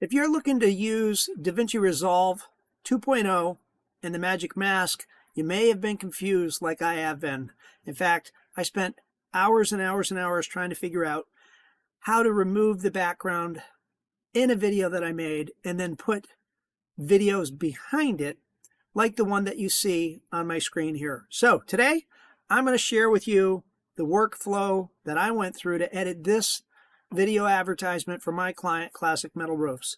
If you're looking to use DaVinci Resolve 2.0 and the Magic Mask, you may have been confused like I have been. In fact, I spent hours and hours and hours trying to figure out how to remove the background in a video that I made and then put videos behind it like the one that you see on my screen here. So today, I'm going to share with you the workflow that I went through to edit this video advertisement for my client, Classic Metal Roofs.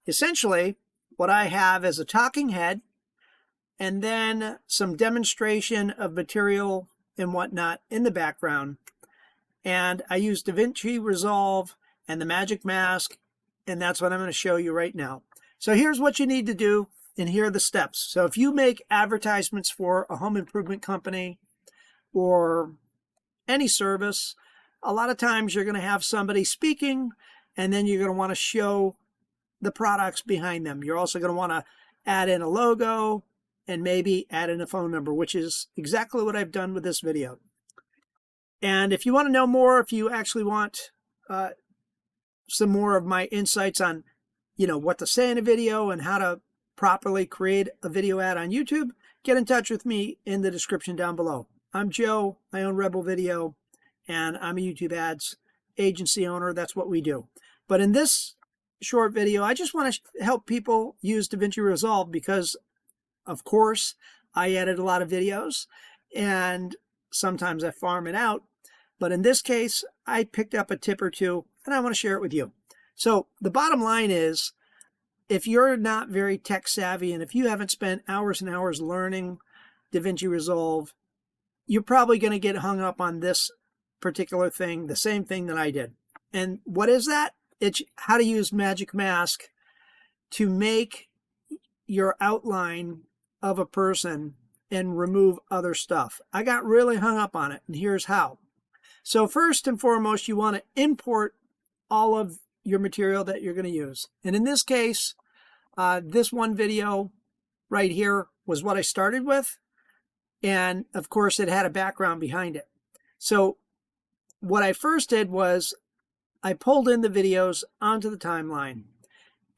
Essentially, what I have is a talking head and then some demonstration of material and whatnot in the background. And I use DaVinci Resolve and the Magic Mask, and that's what I'm going to show you right now. So here's what you need to do, and here are the steps. So if you make advertisements for a home improvement company or any service, a lot of times you're going to have somebody speaking, and then you're going to want to show the products behind them. You're also going to want to add in a logo and maybe add in a phone number, which is exactly what I've done with this video. And if you want to know more, if you actually want some more of my insights on, what to say in a video and how to properly create a video ad on YouTube, get in touch with me in the description down below. I'm Joe. I own Rebel Video, and I'm a YouTube ads agency owner. That's what we do. But in this short video, I just want to help people use DaVinci Resolve because, of course, I edit a lot of videos, and sometimes I farm it out. But in this case, I picked up a tip or two, and I want to share it with you. So the bottom line is, if you're not very tech savvy, and if you haven't spent hours and hours learning DaVinci Resolve, you're probably going to get hung up on this particular thing, the same thing that I did. And what is that? It's how to use Magic Mask to make your outline of a person and remove other stuff. I got really hung up on it, and here's how. So first and foremost, you want to import all of your material that you're going to use. And in this case, this one video right here was what I started with. And of course, it had a background behind it. So what I first did was I pulled in the videos onto the timeline.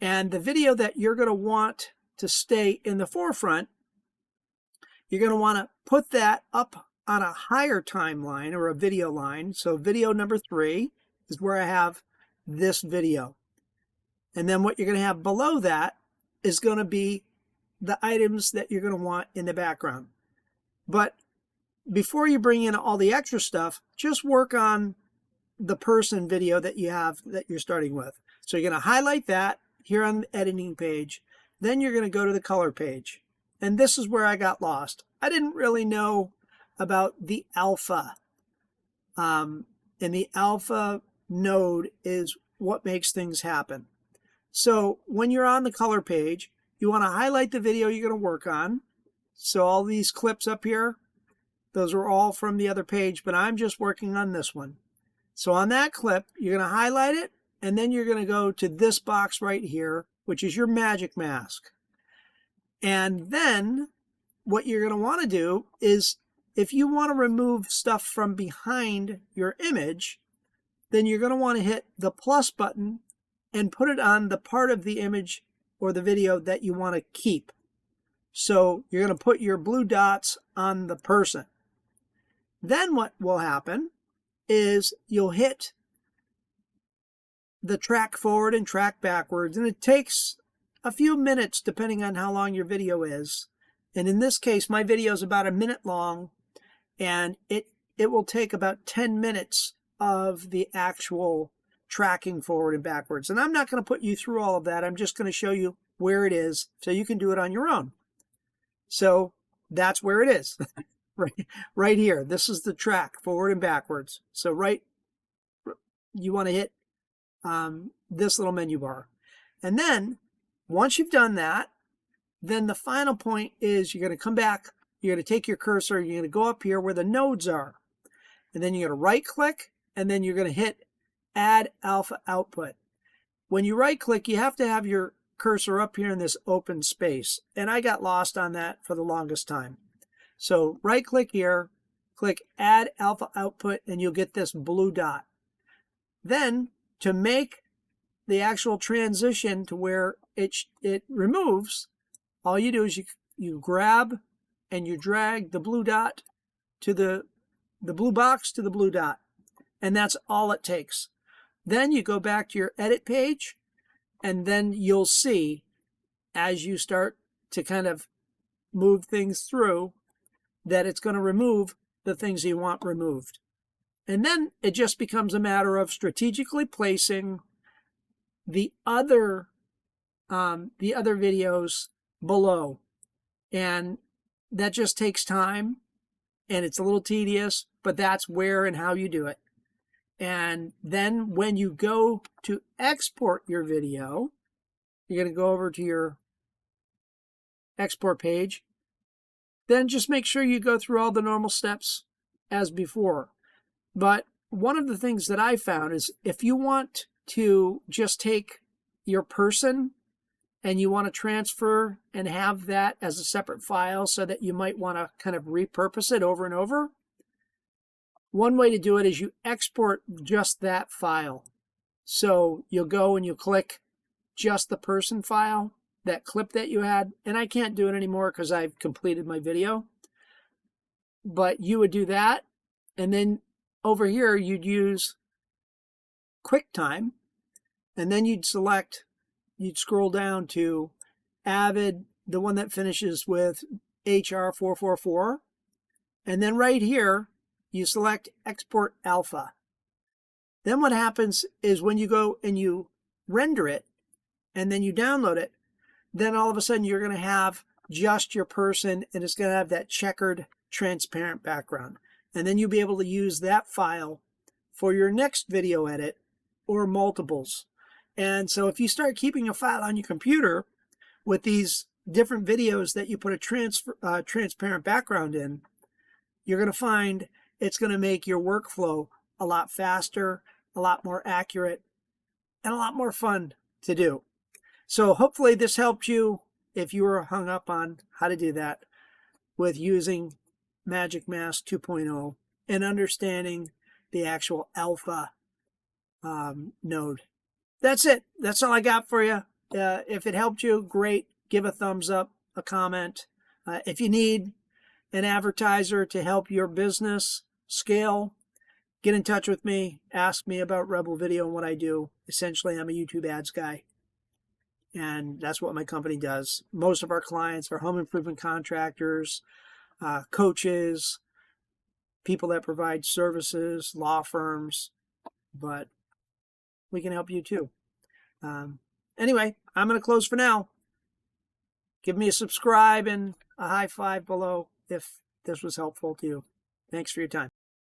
And the video that you're going to want to stay in the forefront, you're going to want to put that up on a higher timeline or a video line. So video number 3 is where I have this video. And then what you're going to have below that is going to be the items that you're going to want in the background. But before you bring in all the extra stuff, just work on the person video that you have that you're starting with. So you're going to highlight that here on the editing page. Then you're going to go to the color page. And this is where I got lost. I didn't really know about the alpha. And the alpha node is what makes things happen. So when you're on the color page, you want to highlight the video you're going to work on. So all these clips up here, those are all from the other page, but I'm just working on this one. So on that clip, you're going to highlight it, and then you're going to go to this box right here, which is your Magic Mask. And then what you're going to want to do is, if you want to remove stuff from behind your image, then you're going to want to hit the plus button and put it on the part of the image or the video that you want to keep. So you're going to put your blue dots on the person. Then what will happen is you'll hit the track forward and track backwards, and it takes a few minutes depending on how long your video is. And in this case, my video is about a minute long, and it will take about 10 minutes of the actual tracking forward and backwards. And I'm not going to put you through all of that. I'm just going to show you where it is so you can do it on your own. So that's where it is, right here. This is the track forward and backwards. So you want to hit this little menu bar. And then once you've done that, then the final point is you're going to come back, you're going to take your cursor, you're going to go up here where the nodes are. And then you're going to right click, and then you're going to hit Add Alpha Output. When you right click, you have to have your cursor up here in this open space. And I got lost on that for the longest time. So right click here, click Add Alpha Output, and you'll get this blue dot. Then to make the actual transition to where it removes, all you do is you grab and you drag the blue dot to the blue box to the blue dot. And that's all it takes. Then you go back to your edit page, and then you'll see as you start to kind of move things through that it's going to remove the things you want removed. And then it just becomes a matter of strategically placing the other videos below. And that just takes time, and it's a little tedious, but that's where and how you do it. And then when you go to export your video, you're going to go over to your export page. Then just make sure you go through all the normal steps as before. But one of the things that I found is if you want to just take your person and you want to transfer and have that as a separate file so that you might want to kind of repurpose it over and over, one way to do it is you export just that file. So you'll go and you click just the person file, that clip that you had, and I can't do it anymore because I've completed my video. But you would do that, and then over here you'd use QuickTime, and then you'd scroll down to Avid, the one that finishes with HR444, and then right here you select Export Alpha. Then what happens is when you go and you render it and then you download it, then all of a sudden you're going to have just your person, and it's going to have that checkered transparent background. And then you'll be able to use that file for your next video edit or multiples. And so if you start keeping a file on your computer with these different videos that you put a transparent background in, you're going to find it's going to make your workflow a lot faster, a lot more accurate, and a lot more fun to do. So hopefully this helped you if you were hung up on how to do that with using Magic Mask 2.0 and understanding the actual alpha node. That's it. That's all I got for you. If it helped you, great. Give a thumbs up, a comment. If you need an advertiser to help your business scale, get in touch with me. Ask me about Rebel Video and what I do. Essentially, I'm a YouTube ads guy, and that's what my company does. Most of our clients are home improvement contractors, coaches, people that provide services, law firms, but we can help you too. Anyway, I'm going to close for now. Give me a subscribe and a high five below if this was helpful to you. Thanks for your time.